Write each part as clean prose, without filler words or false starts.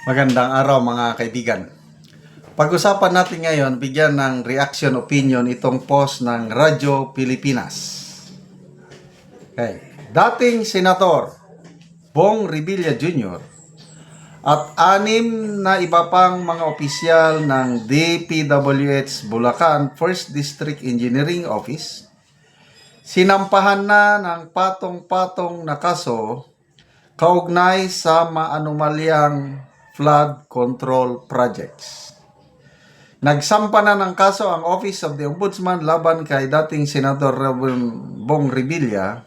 Magandang araw mga kaibigan. Pag-usapan natin ngayon, bigyan ng reaction opinion itong post ng Radyo Pilipinas. Okay. Dating Senator Bong Revilla Jr. at 6 na iba pang mga opisyal ng DPWH Bulacan 1st District Engineering Office sinampahan na ng patong-patong na kaso kaugnay sa maanumalyang flood control projects. Nagsampa na ng kaso ang Office of the Ombudsman laban kay dating Senator Bong Revilla,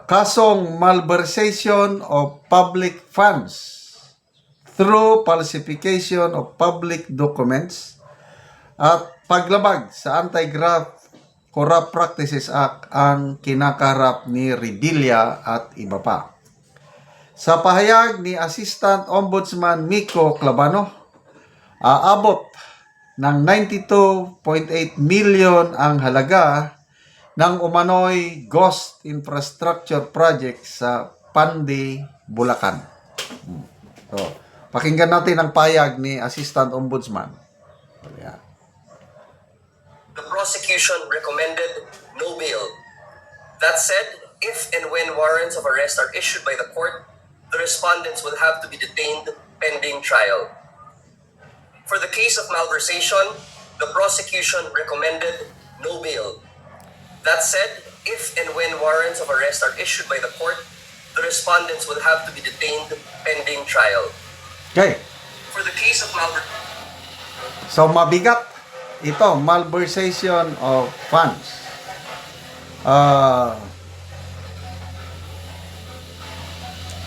kasong malversation of public funds through falsification of public documents at paglabag sa Anti-Graft Corrupt Practices Act ang kinakaharap ni Revilla at iba pa. Sa pahayag ni Assistant Ombudsman Miko Clavano, aabot ng 92.8 million ang halaga ng umano'y ghost infrastructure project sa Pandi, Bulacan. So, pakinggan natin ang pahayag ni Assistant Ombudsman. Yeah. The prosecution recommended no bail. That said, if and when warrants of arrest are issued by the court, the respondents will have to be detained pending trial. For the case of malversation, the prosecution recommended no bail. That said, if and when warrants of arrest are issued by the court, the respondents will have to be detained pending trial. Okay. For the case of malversation, So, mabigat ito, malversation of funds.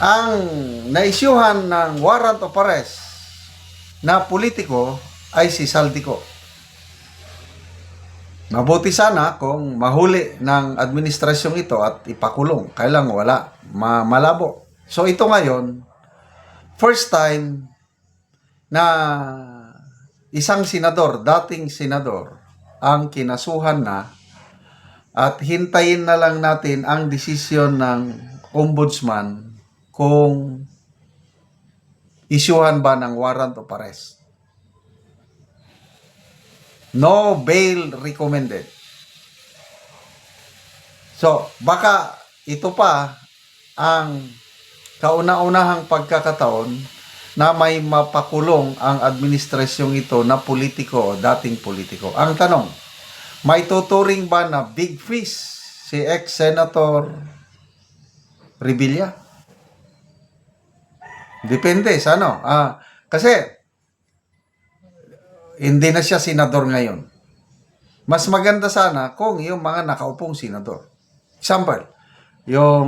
Ang naisyuhan ng warrant of arrest na politiko ay si Saldico. Mabuti sana kung mahuli ng administrasyong ito at ipakulong. Kailang wala, malabo. So ito ngayon, first time na isang senador, dating senador, ang kinasuhan na at hintayin na lang natin ang desisyon ng ombudsman kung isyuhan ba ng warrant of arrest. No bail recommended. So, baka ito pa ang kauna-unahang pagkakataon na may mapakulong ang administrasyong ito na politiko o dating politiko. Ang tanong, may tuturing ba na big fish si ex-senator Revilla? Depende sa ano. Kasi, hindi na siya senador ngayon. Mas maganda sana kung yung mga nakaupong senador. Example, yung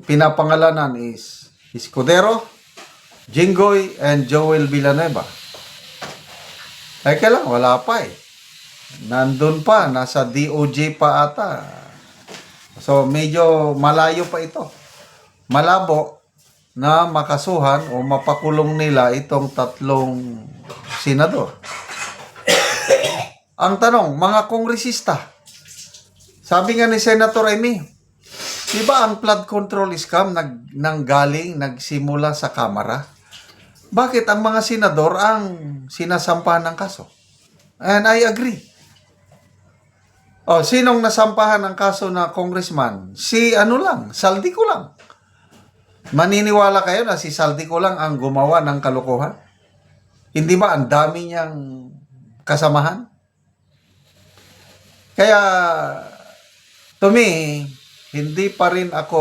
pinapangalanan is Escudero, Jinggoy, and Joel Villanueva. Ay, kailan? Wala pa eh. Nandun pa, nasa DOJ pa ata. So, medyo malayo pa ito. Malabo na makasuhan o mapakulong nila itong tatlong senador. Ang tanong, mga kongresista, sabi nga ni Senator Amy, di ba ang flood control scam nagsimula sa Kamara? Bakit ang mga senador ang sinasampahan ng kaso? And I agree. Sinong nasampahan ng kaso na congressman? Si Saldico lang. Maniniwala kayo na si Saldico lang ang gumawa ng kalokohan? Hindi ba ang dami niyang kasamahan? Kaya, to me, hindi pa rin ako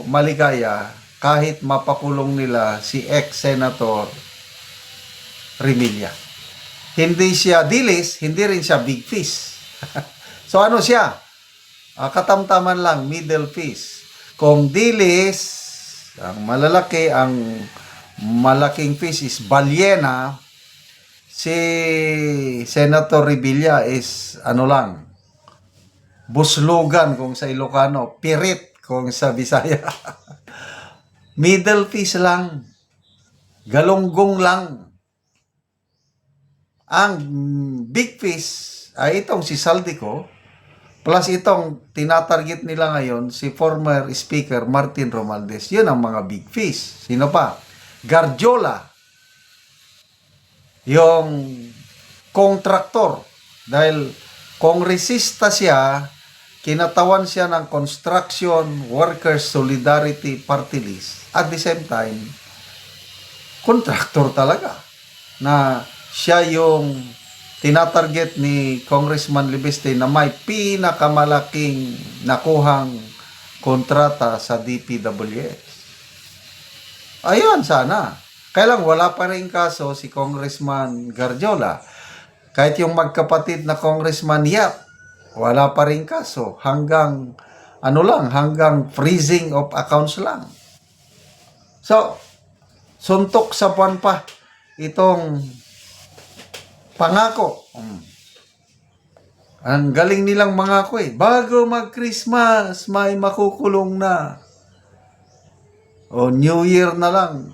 maligaya kahit mapakulong nila si ex-senator Revilla. Hindi siya dilis, hindi rin siya big fish. So ano siya? Katamtaman lang, middle fish. Kung dilis, ang malalaki, ang malaking fish is balyena, si Senator Revilla is buslugan kung sa Ilocano, pirit kung sa Bisaya. Middle fish lang. Galunggong lang. Ang big fish ay itong si Saldico, plus itong tinatarget nila ngayon, si former Speaker Martin Romualdez. Yun ang mga big fish. Sino pa? Garjola. yung kontraktor. Dahil kongresista siya, kinatawan siya ng Construction Workers Solidarity Party List. At the same time, kontraktor talaga. Na siya yung tinatarget ni Congressman Libeste na may pinakamalaking nakuhang kontrata sa DPWH. Ayun, sana. Kaya lang, wala pa rin kaso si Congressman Garjola. Kahit yung magkapatid na Congressman Yap, wala pa rin kaso. Hanggang, hanggang freezing of accounts lang. So, suntok sa buwan pa itong pangako. Ang galing nilang mangako eh. Bago mag-Christmas, may makukulong na. O New Year na lang.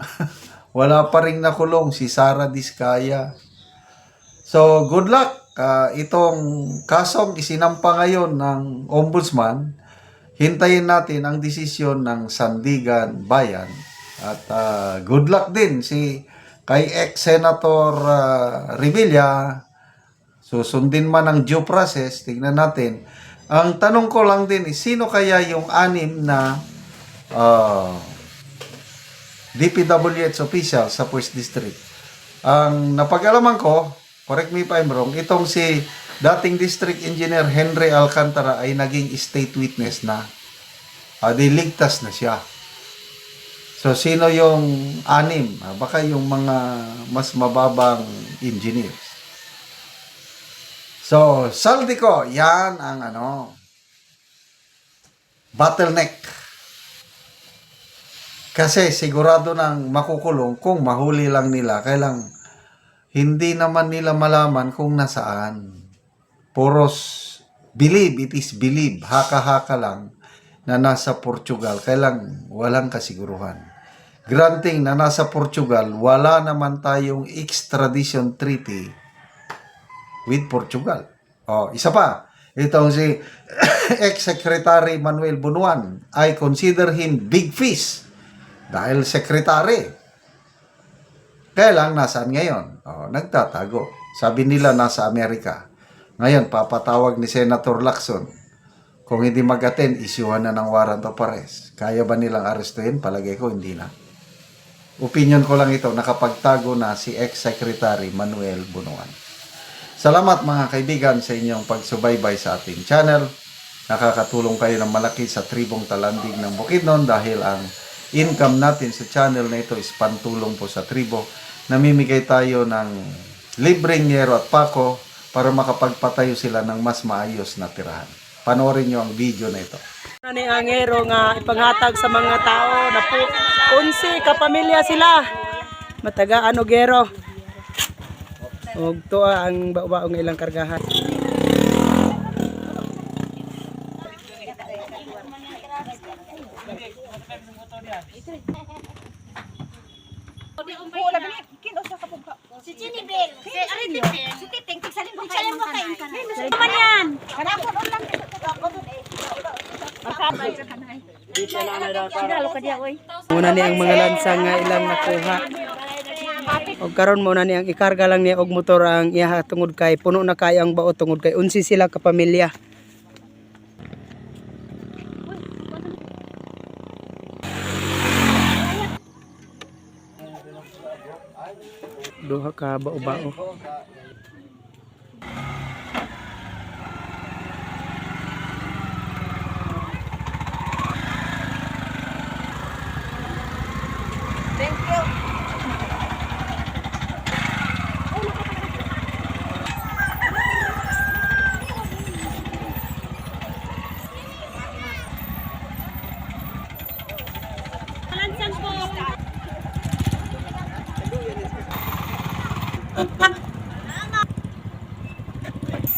Wala pa rin nakulong si Sara Diskaya. So, good luck. Itong kasong isinampa ngayon ng Ombudsman, hintayin natin ang desisyon ng Sandigan Bayan. At good luck din kay ex-Senator Revilla. Susundin man ang due process, tignan natin. Ang tanong ko lang din is, sino kaya yung 6 na DPWH official sa 1st District? Ang napag-alaman ko, correct me if I'm wrong, itong si dating District Engineer Henry Alcantara ay naging state witness na. Diligtas na siya. So, sino yung 6? Baka yung mga mas mababang engineers. So, saldi ko, yan ang bottleneck. Kasi sigurado nang makukulong kung mahuli lang nila. Kailang hindi naman nila malaman kung nasaan. Puros believe, it is believe. Haka-haka lang na nasa Portugal. Kailang walang kasiguruhan. Granting na nasa Portugal, wala naman tayong extradition treaty with Portugal. Isa pa. Itong si ex-secretary Manuel Bunuan, I consider him big fish. Dahil sekretary. Kaya lang, nasaan ngayon? Nagtatago. Sabi nila nasa Amerika. Ngayon, papatawag ni Senator Lacson. Kung hindi mag-attend, isyuhan na ng warrant of arrest. Kaya ba nilang arestuhin? Palagay ko, hindi na. Opinion ko lang ito, nakapagtago na si ex-secretary Manuel Bunuan. Salamat mga kaibigan sa inyong pagsubaybay sa ating channel. Nakakatulong kayo ng malaki sa tribong Talandig ng Bukidnon dahil ang income natin sa channel na ito is pantulong po sa tribo. Namimigay tayo ng libreng yero at pako para makapagpatayo sila ng mas maayos na tirahan. Panoorin nyo ang video na ito. Ni ang yero nga ipanghatag sa mga tao na po 11 kapamilya sila. Matagaan og yero. Og tuwa ang baong ilang kargahan. Si Chinibel, si Aritibel, si Titing, tigsalin mo kain ka na. Naman yan! Kanapon ulang Muna ni ang mga lansa nga ilang nakuha. Og karon muna ni ang ikarga lang niya og motor ang iya tungod kay puno na kay ang bao tungod kay 11 sila ka pamilya. Duha ka bao-bao.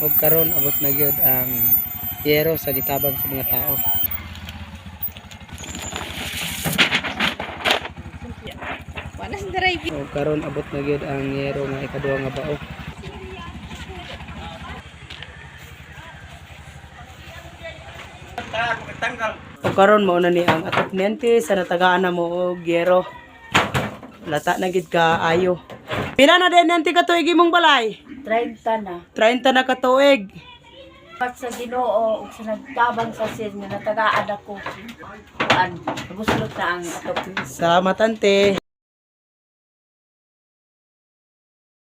Og karon abot na gyud ang yero sa gitabang sa mga tao. Og karon abot na gyud ang yero nga ikaduha nga bao. Og karon mao na ni ang atupnente sa natagaan na mo og yero. Lata na gid ka ayo. Pila na din nanti katuig imong balay? 30 na. 30 na katuig. Pat sa Ginoo ug sa nagtabang sa sin nga natagaan ako. Kuan, buslot na ang atop. Salamat ante.